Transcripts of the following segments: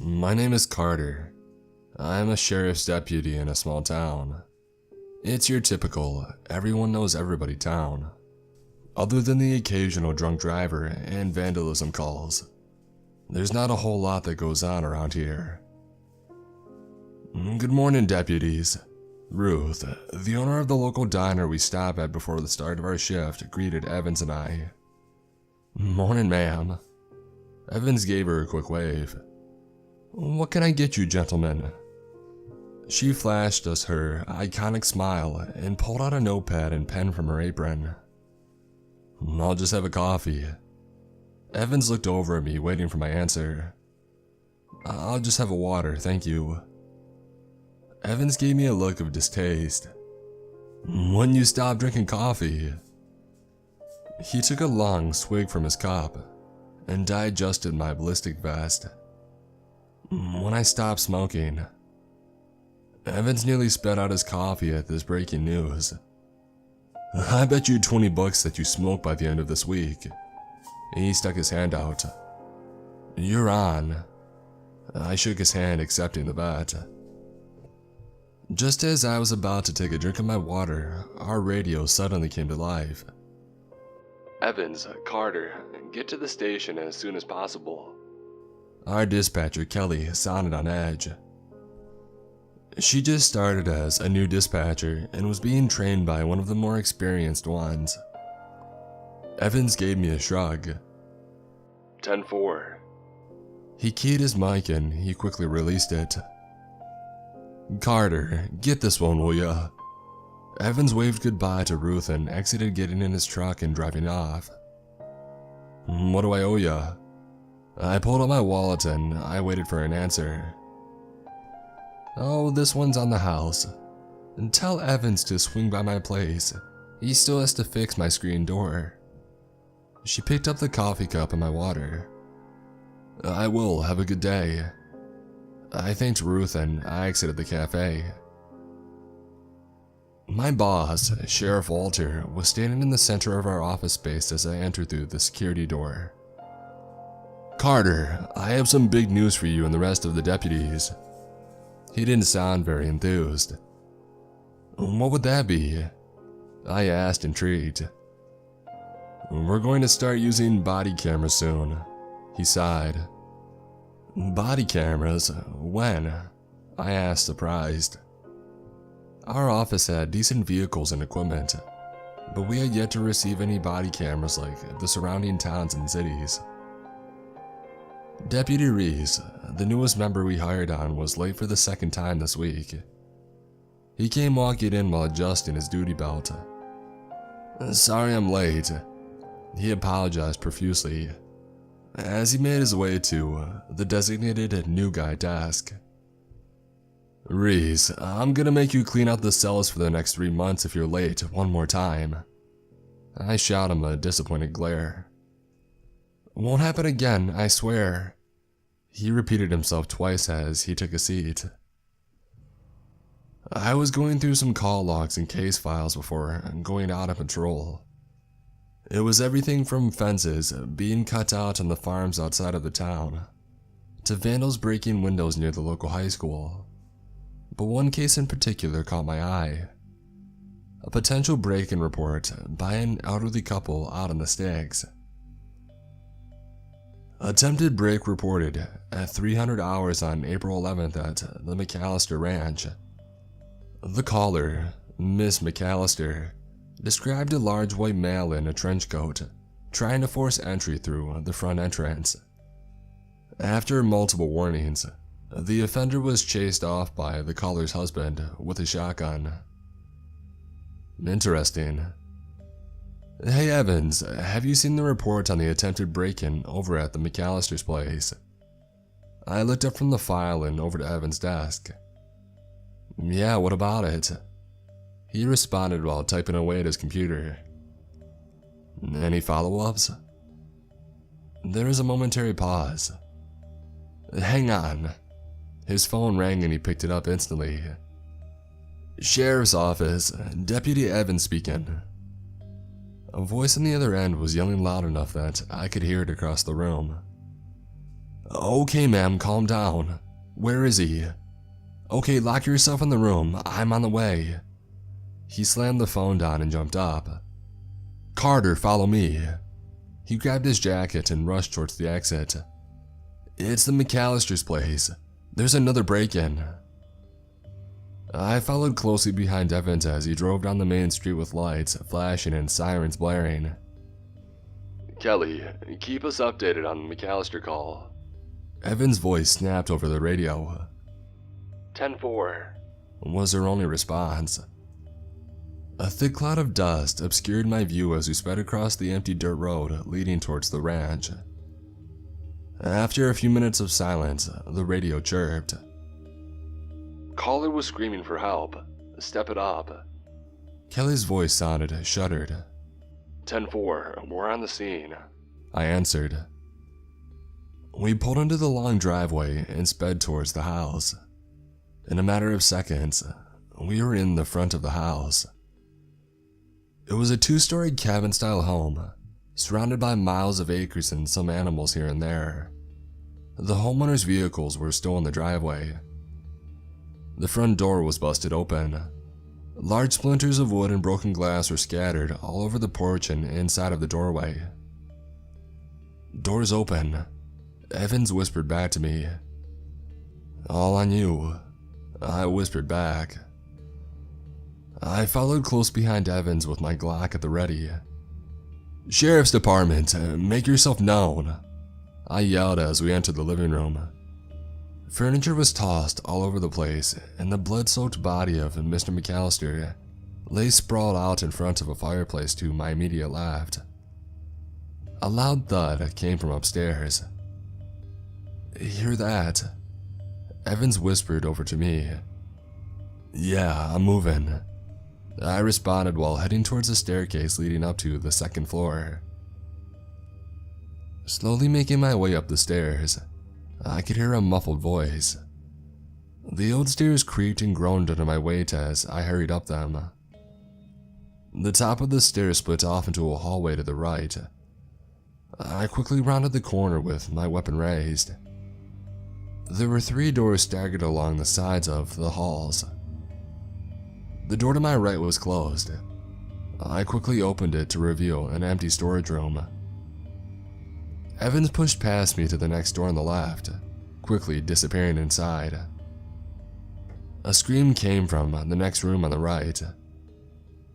My name is Carter. I'm a sheriff's deputy in a small town. It's your typical, everyone knows everybody town. Other than the occasional drunk driver and vandalism calls, there's not a whole lot that goes on around here. Good morning, deputies. Ruth, the owner of the local diner we stop at before the start of our shift, greeted Evans and I. Morning, ma'am. Evans gave her a quick wave. What can I get you, gentlemen? She flashed us her iconic smile and pulled out a notepad and pen from her apron. I'll just have a coffee. Evans looked over at me, waiting for my answer. I'll just have a water, thank you. Evans gave me a look of distaste. When you stop drinking coffee? He took a long swig from his cup and I adjusted my ballistic vest. When I stopped smoking. Evans nearly spat out his coffee at this breaking news. I bet you $20 that you smoke by the end of this week. He stuck his hand out. You're on. I shook his hand, accepting the bet. Just as I was about to take a drink of my water, our radio suddenly came to life. Evans, Carter, get to the station as soon as possible. Our dispatcher, Kelly, sounded on edge. She just started as a new dispatcher and was being trained by one of the more experienced ones. Evans gave me a shrug. 10-4. He keyed his mic and he quickly released it. Carter, get this one, will ya? Evans waved goodbye to Ruth and exited, getting in his truck and driving off. What do I owe ya? I pulled out my wallet and I waited for an answer. Oh, this one's on the house. And tell Evans to swing by my place. He still has to fix my screen door. She picked up the coffee cup and my water. I will, have a good day. I thanked Ruth and I exited the cafe. My boss, Sheriff Walter, was standing in the center of our office space as I entered through the security door. Carter, I have some big news for you and the rest of the deputies. He didn't sound very enthused. What would that be? I asked, intrigued. We're going to start using body cameras soon, he sighed. Body cameras? When? I asked, surprised. Our office had decent vehicles and equipment, but we had yet to receive any body cameras like the surrounding towns and cities. Deputy Reese, the newest member we hired on, was late for the second time this week. He came walking in while adjusting his duty belt. Sorry I'm late, he apologized profusely as he made his way to the designated new guy desk. Reese, I'm gonna make you clean out the cells for the next 3 months if you're late one more time. I shot him a disappointed glare. Won't happen again, I swear. He repeated himself twice as he took a seat. I was going through some call logs and case files before going out on patrol. It was everything from fences being cut out on the farms outside of the town, to vandals breaking windows near the local high school. But one case in particular caught my eye. A potential break-in report by an elderly couple out on the sticks. Attempted break reported at 300 hours on April 11th at the McAllister Ranch. The caller, Miss McAllister, described a large white male in a trench coat trying to force entry through the front entrance. After multiple warnings, the offender was chased off by the caller's husband with a shotgun. Interesting. Hey Evans, have you seen the report on the attempted break-in over at the McAllister's place? I looked up from the file and over to Evans' desk. Yeah, what about it? He responded while typing away at his computer. Any follow-ups? There was a momentary pause. Hang on. His phone rang and he picked it up instantly. Sheriff's office, Deputy Evans speaking. A voice on the other end was yelling loud enough that I could hear it across the room. Okay, ma'am, calm down. Where is he? Okay, lock yourself in the room. I'm on the way. He slammed the phone down and jumped up. Carter, follow me. He grabbed his jacket and rushed towards the exit. It's the McAllister's place. There's another break-in. I followed closely behind Evans as he drove down the main street with lights flashing and sirens blaring. Kelly, keep us updated on the McAllister call. Evans' voice snapped over the radio. 10-4 was her only response. A thick cloud of dust obscured my view as we sped across the empty dirt road leading towards the ranch. After a few minutes of silence, the radio chirped. Caller was screaming for help. Step it up. Kelly's voice sounded shuddered. 10-4, we're on the scene, I answered. We pulled into the long driveway and sped towards the house. In a matter of seconds, we were in the front of the house. It was a two-story cabin-style home, surrounded by miles of acres and some animals here and there. The homeowner's vehicles were still in the driveway. The front door was busted open. Large splinters of wood and broken glass were scattered all over the porch and inside of the doorway. Doors open, Evans whispered back to me. All on you, I whispered back. I followed close behind Evans with my Glock at the ready. Sheriff's Department, make yourself known, I yelled as we entered the living room. Furniture was tossed all over the place, and the blood-soaked body of Mr. McAllister lay sprawled out in front of a fireplace to my immediate left. A loud thud came from upstairs. Hear that? Evans whispered over to me. Yeah, I'm moving, I responded while heading towards the staircase leading up to the second floor. Slowly making my way up the stairs, I could hear a muffled voice. The old stairs creaked and groaned under my weight as I hurried up them. The top of the stairs split off into a hallway to the right. I quickly rounded the corner with my weapon raised. There were 3 doors staggered along the sides of the halls. The door to my right was closed. I quickly opened it to reveal an empty storage room. Evans pushed past me to the next door on the left, quickly disappearing inside. A scream came from the next room on the right.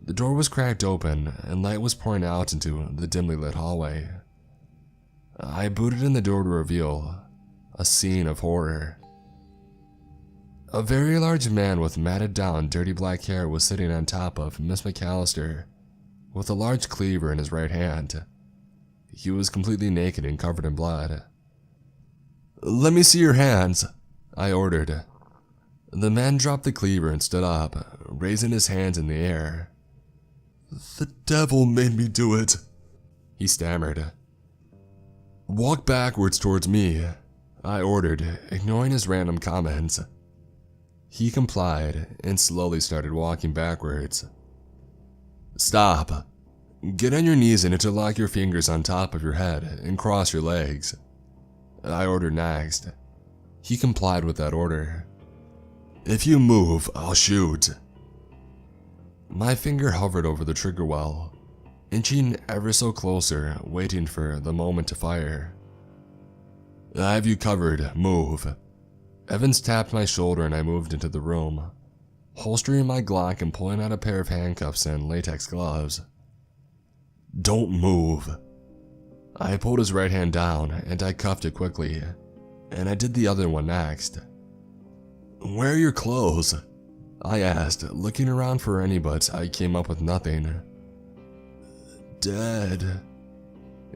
The door was cracked open and light was pouring out into the dimly lit hallway. I booted in the door to reveal a scene of horror. A very large man with matted down dirty black hair was sitting on top of Miss McAllister with a large cleaver in his right hand. He was completely naked and covered in blood. Let me see your hands, I ordered. The man dropped the cleaver and stood up, raising his hands in the air. The devil made me do it, he stammered. Walk backwards towards me, I ordered, ignoring his random comments. He complied and slowly started walking backwards. Stop. Get on your knees and interlock your fingers on top of your head and cross your legs, I ordered next. He complied with that order. If you move, I'll shoot. My finger hovered over the trigger well, inching ever so closer, waiting for the moment to fire. I have you covered, move. Evans tapped my shoulder and I moved into the room, holstering my Glock and pulling out a pair of handcuffs and latex gloves. Don't move. I pulled his right hand down and I cuffed it quickly, and I did the other one next. Where are your clothes? I asked, looking around for any, but I came up with nothing. Dead.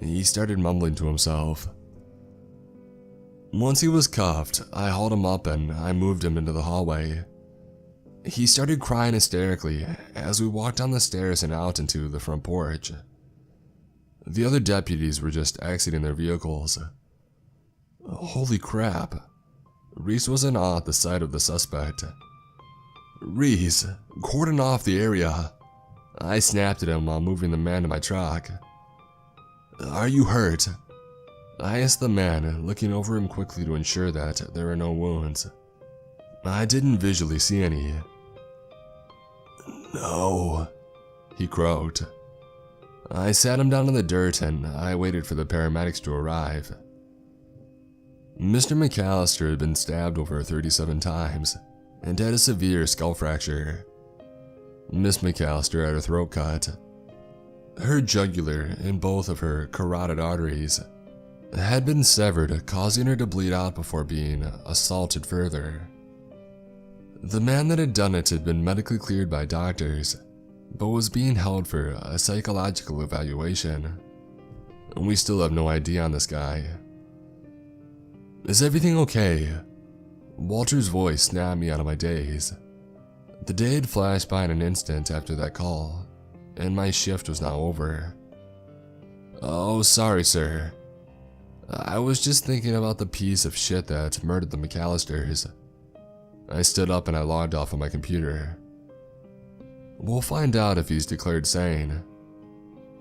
He started mumbling to himself. Once he was cuffed, I hauled him up and I moved him into the hallway. He started crying hysterically as we walked down the stairs and out into the front porch. The other deputies were just exiting their vehicles. Holy crap. Reese was in awe at the sight of the suspect. Reese, cordon off the area. I snapped at him while moving the man to my truck. Are you hurt? I asked the man, looking over him quickly to ensure that there were no wounds. I didn't visually see any. "No," he croaked. I sat him down in the dirt and I waited for the paramedics to arrive. Mr. McAllister had been stabbed over 37 times and had a severe skull fracture. Miss McAllister had her throat cut. Her jugular and both of her carotid arteries had been severed, causing her to bleed out before being assaulted further. The man that had done it had been medically cleared by doctors, but was being held for a psychological evaluation. We still have no ID on this guy. "Is everything okay?" Walter's voice snapped me out of my daze. The day had flashed by in an instant after that call, and my shift was now over. "Oh, sorry, sir. I was just thinking about the piece of shit that murdered the McAllisters." I stood up and I logged off on my computer. "We'll find out if he's declared sane.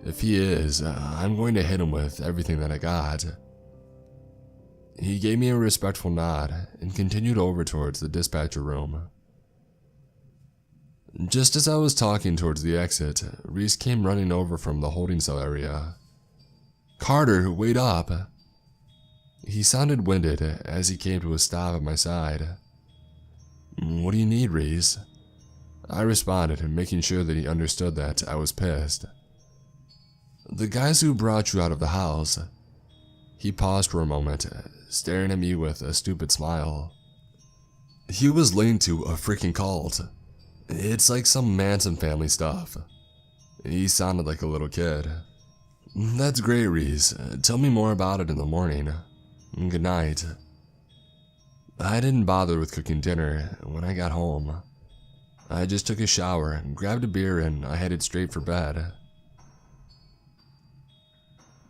If he is, I'm going to hit him with everything that I got." He gave me a respectful nod and continued over towards the dispatcher room. Just as I was talking towards the exit, Reese came running over from the holding cell area. "Carter, wait up!" He sounded winded as he came to a stop at my side. "What do you need, Reese?" I responded, making sure that he understood that I was pissed. "The guys who brought you out of the house." He paused for a moment, staring at me with a stupid smile. "He was linked to a freaking cult. It's like some Manson family stuff." He sounded like a little kid. "That's great, Reese. Tell me more about it in the morning. Good night." I didn't bother with cooking dinner when I got home. I just took a shower, grabbed a beer, and I headed straight for bed.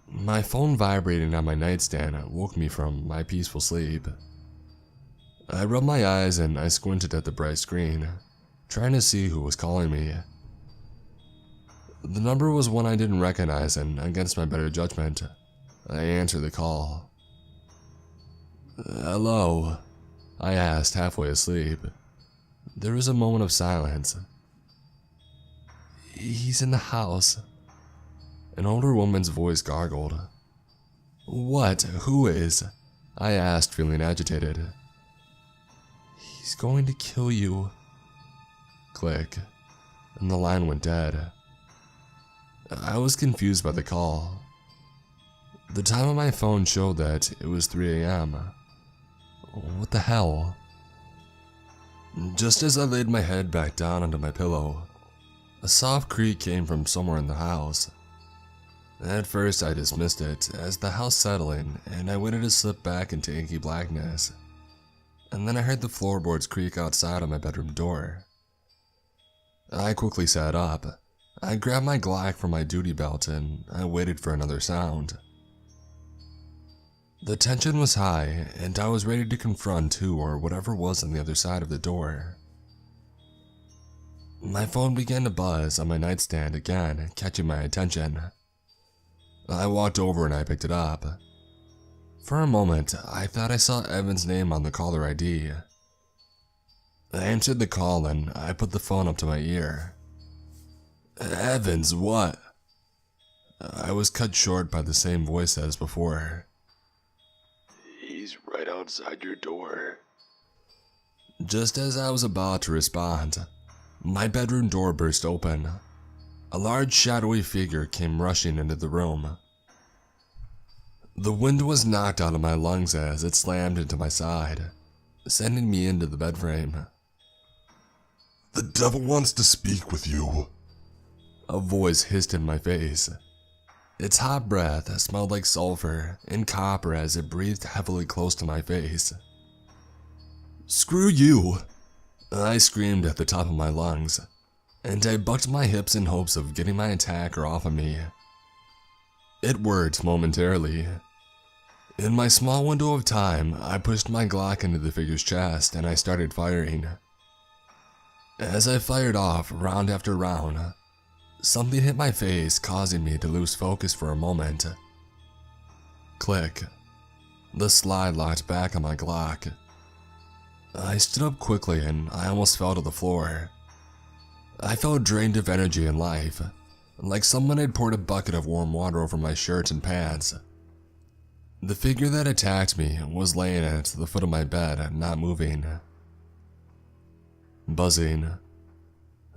My phone vibrating on my nightstand woke me from my peaceful sleep. I rubbed my eyes and I squinted at the bright screen, trying to see who was calling me. The number was one I didn't recognize, and against my better judgment, I answered the call. "Hello?" I asked, halfway asleep. There was a moment of silence. "He's in the house." An older woman's voice gargled. "What? Who is?" I asked, feeling agitated. "He's going to kill you." Click, and the line went dead. I was confused by the call. The time on my phone showed that it was 3 a.m. What the hell? Just as I laid my head back down onto my pillow, a soft creak came from somewhere in the house. At first I dismissed it as the house settling, and I waited to slip back into inky blackness. And then I heard the floorboards creak outside of my bedroom door. I quickly sat up. I grabbed my Glock from my duty belt and I waited for another sound. The tension was high, and I was ready to confront who or whatever was on the other side of the door. My phone began to buzz on my nightstand again, catching my attention. I walked over and I picked it up. For a moment, I thought I saw Evan's name on the caller ID. I answered the call and I put the phone up to my ear. "Evans, what?" I was cut short by the same voice as before. "He's right outside your door." Just as I was about to respond, my bedroom door burst open. A large shadowy figure came rushing into the room. The wind was knocked out of my lungs as it slammed into my side, sending me into the bed frame. "The devil wants to speak with you," a voice hissed in my face. Its hot breath smelled like sulfur and copper as it breathed heavily close to my face. "Screw you!" I screamed at the top of my lungs, and I bucked my hips in hopes of getting my attacker off of me. It worked momentarily. In my small window of time, I pushed my Glock into the figure's chest and I started firing. As I fired off round after round, something hit my face, causing me to lose focus for a moment. Click. The slide locked back on my Glock. I stood up quickly and I almost fell to the floor. I felt drained of energy and life, like someone had poured a bucket of warm water over my shirt and pants. The figure that attacked me was laying at the foot of my bed, not moving. Buzzing.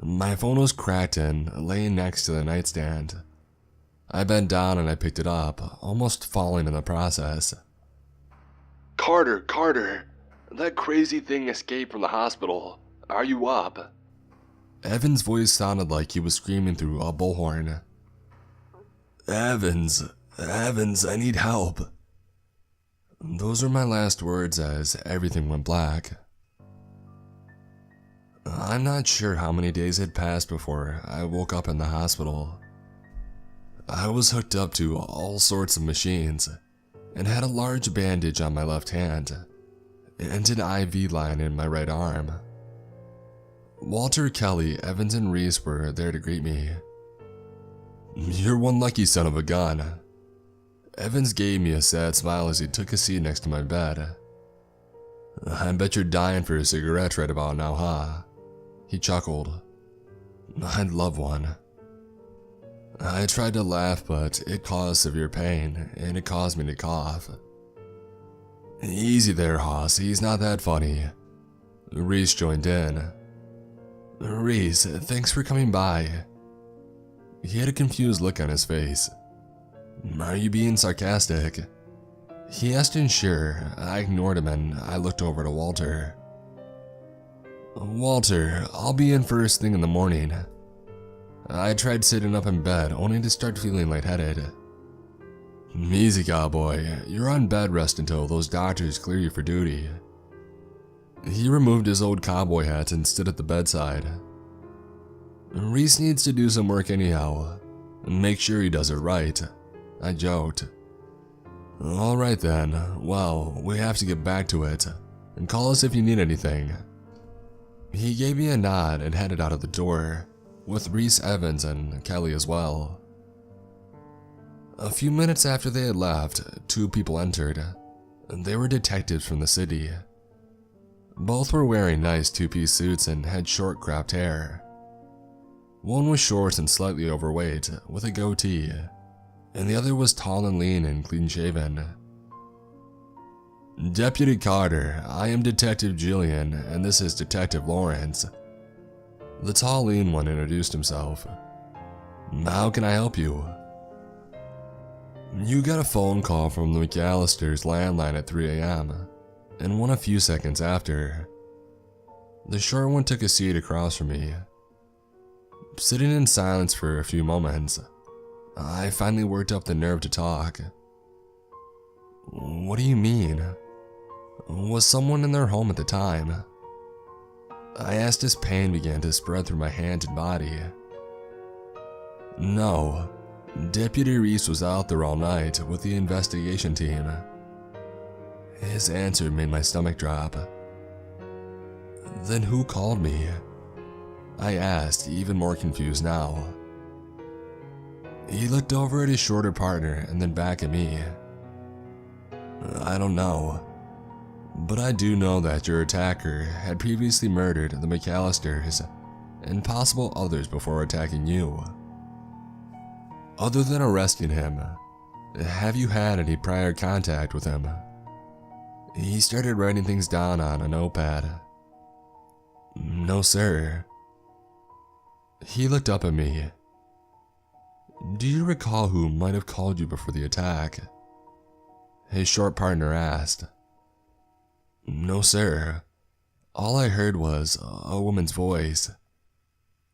My phone was cracked and laying next to the nightstand. I bent down and I picked it up, almost falling in the process. Carter, that crazy thing escaped from the hospital. Are you up? Evan's voice sounded like he was screaming through a bullhorn. Evans, I need help. Those were my last words as everything went black. I'm not sure how many days had passed before I woke up in the hospital. I was hooked up to all sorts of machines and had a large bandage on my left hand and an IV line in my right arm. Walter, Kelly, Evans, and Reese were there to greet me. You're one lucky son of a gun. Evans gave me a sad smile as he took a seat next to my bed. I bet you're dying for a cigarette right about now, huh? He chuckled. I'd love one. I tried to laugh, but it caused severe pain, and it caused me to cough. Easy there, Hoss, he's not that funny. Reese joined in. Reese, thanks for coming by. He had a confused look on his face. Are you being sarcastic? He asked unsure. I ignored him and I looked over to Walter. Walter, I'll be in first thing in the morning. I tried sitting up in bed only to start feeling lightheaded. Easy, cowboy. You're on bed rest until those doctors clear you for duty. He removed his old cowboy hat and stood at the bedside. Reese needs to do some work anyhow. Make sure he does it right. I joked. Alright then, well, we have to get back to it. And call us if you need anything. He gave me a nod and headed out of the door, with Reese, Evans, and Kelly as well. A few minutes after they had left, two people entered. They were detectives from the city. Both were wearing nice two-piece suits and had short cropped hair. One was short and slightly overweight, with a goatee, and the other was tall and lean and clean-shaven. Deputy Carter, I am Detective Julian, and this is Detective Lawrence. The tall, lean one introduced himself. How can I help you? You got a phone call from the McAllister's landline at 3 a.m., and one a few seconds after. The short one took a seat across from me. Sitting in silence for a few moments, I finally worked up the nerve to talk. What do you mean? Was someone in their home at the time? I asked as pain began to spread through my hands and body. No, Deputy Reese was out there all night with the investigation team. His answer made my stomach drop. Then who called me? I asked, even more confused now. He looked over at his shorter partner and then back at me. I don't know, but I do know that your attacker had previously murdered the McAllisters and possible others before attacking you. Other than arresting him, have you had any prior contact with him? He started writing things down on a notepad. No, sir. He looked up at me. Do you recall who might have called you before the attack? His short partner asked. No, sir. All I heard was a woman's voice.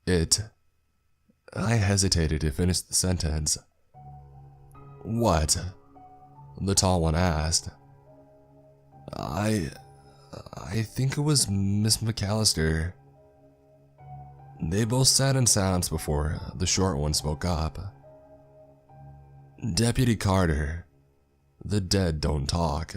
I hesitated to finish the sentence. What? The tall one asked. I think it was Miss McAllister. They both sat in silence before the short one spoke up. Deputy Carter, the dead don't talk.